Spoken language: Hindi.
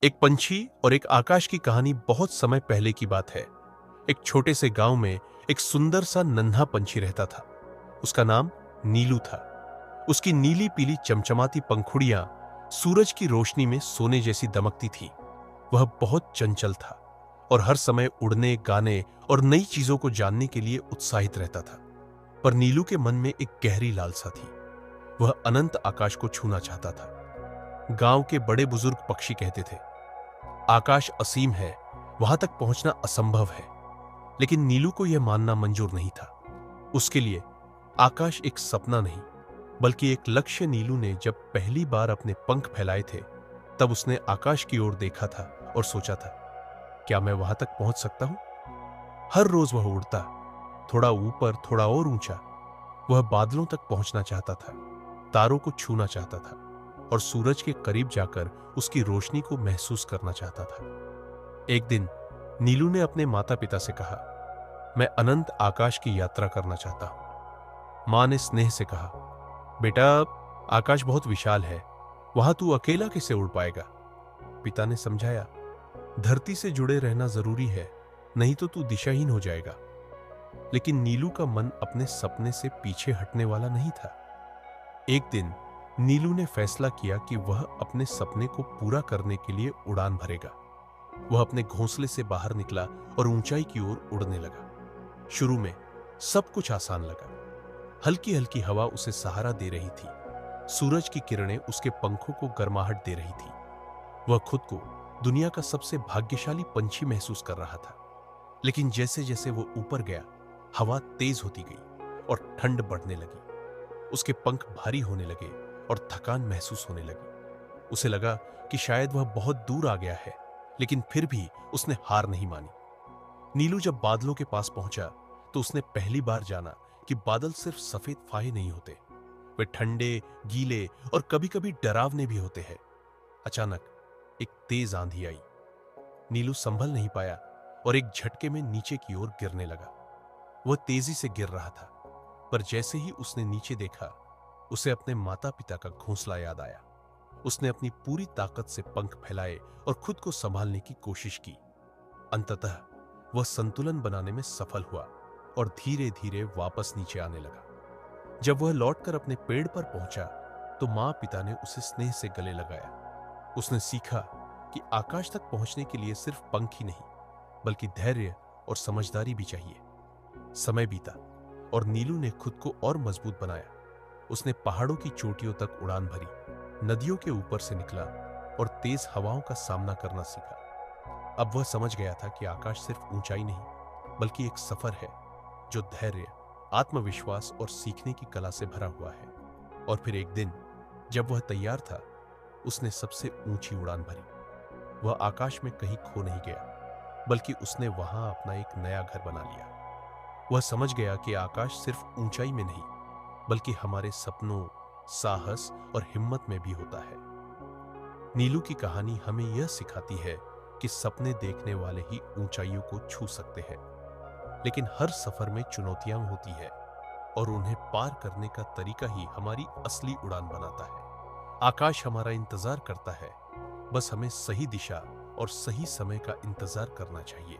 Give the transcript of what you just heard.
एक पंछी और एक आकाश की कहानी बहुत समय पहले की बात है। एक छोटे से गांव में एक सुंदर सा नन्हा पंछी रहता था। उसका नाम नीलू था। उसकी नीली पीली चमचमाती पंखुड़ियां सूरज की रोशनी में सोने जैसी दमकती थी। वह बहुत चंचल था और हर समय उड़ने, गाने और नई चीजों को जानने के लिए उत्साहित रहता था। पर नीलू के मन में एक गहरी लालसा थी। वह अनंत आकाश को छूना चाहता था। गांव के बड़े बुजुर्ग पक्षी कहते थे, आकाश असीम है, वहां तक पहुंचना असंभव है। लेकिन नीलू को यह मानना मंजूर नहीं था। उसके लिए आकाश एक सपना नहीं, बल्कि एक लक्ष्य। नीलू ने जब पहली बार अपने पंख फैलाए थे, तब उसने आकाश की ओर देखा था और सोचा था, क्या मैं वहां तक पहुंच सकता हूं? हर रोज वह उड़ता, थोड़ा ऊपर, थोड़ा और ऊंचा। वह बादलों तक पहुंचना चाहता था, तारों को छूना चाहता था और सूरज के करीब जाकर उसकी रोशनी को महसूस करना चाहता था। एक दिन नीलू ने अपने माता पिता से कहा, मैं अनंत आकाश की यात्रा करना चाहता हूं। मां ने स्नेह से कहा, बेटा, आकाश बहुत विशाल है, वहां तू अकेला कैसे उड़ पाएगा? पिता ने समझाया, धरती से जुड़े रहना जरूरी है, नहीं तो तू दिशाहीन हो जाएगा। लेकिन नीलू का मन अपने सपने से पीछे हटने वाला नहीं था। एक दिन नीलू ने फैसला किया कि वह अपने सपने को पूरा करने के लिए उड़ान भरेगा। वह अपने घोंसले से बाहर निकला और ऊंचाई की ओर उड़ने लगा। शुरू में सब कुछ आसान लगा। हल्की हल्की हवा उसे सहारा दे रही थी। सूरज की किरणें उसके पंखों को गर्माहट दे रही थी। वह खुद को दुनिया का सबसे भाग्यशाली पंछी महसूस कर रहा था। लेकिन जैसे जैसे वो ऊपर गया, हवा तेज होती गई और ठंड बढ़ने लगी। उसके पंख भारी होने लगे और थकान महसूस होने लगी। उसे लगा कि शायद वह बहुत दूर आ गया है, लेकिन फिर भी उसने हार नहीं मानी। नीलू जब बादलों के पास पहुंचा, तो उसने पहली बार जाना कि बादल सिर्फ सफेद फाहे नहीं होते, वे ठंडे, गीले और कभी-कभी डरावने भी होते हैं। अचानक एक तेज आंधी आई। नीलू संभल नहीं पाया और एक झटके में नीचे की ओर गिरने लगा। वह तेजी से गिर रहा था, पर जैसे ही उसने नीचे देखा, उसे अपने माता पिता का घोंसला याद आया। उसने अपनी पूरी ताकत से पंख फैलाए और खुद को संभालने की कोशिश की। अंततः वह संतुलन बनाने में सफल हुआ और धीरे धीरे वापस नीचे आने लगा। जब वह लौटकर अपने पेड़ पर पहुंचा, तो मां पिता ने उसे स्नेह से गले लगाया। उसने सीखा कि आकाश तक पहुंचने के लिए सिर्फ पंख ही नहीं, बल्कि धैर्य और समझदारी भी चाहिए। समय बीता और नीलू ने खुद को और मजबूत बनाया। उसने पहाड़ों की चोटियों तक उड़ान भरी, नदियों के ऊपर से निकला और तेज हवाओं का सामना करना सीखा। अब वह समझ गया था कि आकाश सिर्फ ऊंचाई नहीं, बल्कि एक सफर है जो धैर्य, आत्मविश्वास और सीखने की कला से भरा हुआ है। और फिर एक दिन जब वह तैयार था, उसने सबसे ऊंची उड़ान भरी। वह आकाश में कहीं खो नहीं गया, बल्कि उसने वहां अपना एक नया घर बना लिया। वह समझ गया कि आकाश सिर्फ ऊंचाई में नहीं, बल्कि हमारे सपनों, साहस और हिम्मत में भी होता है। नीलू की कहानी हमें यह सिखाती है कि सपने देखने वाले ही ऊंचाइयों को छू सकते हैं, लेकिन हर सफर में चुनौतियां होती है और उन्हें पार करने का तरीका ही हमारी असली उड़ान बनाता है। आकाश हमारा इंतजार करता है, बस हमें सही दिशा और सही समय का इंतजार करना चाहिए।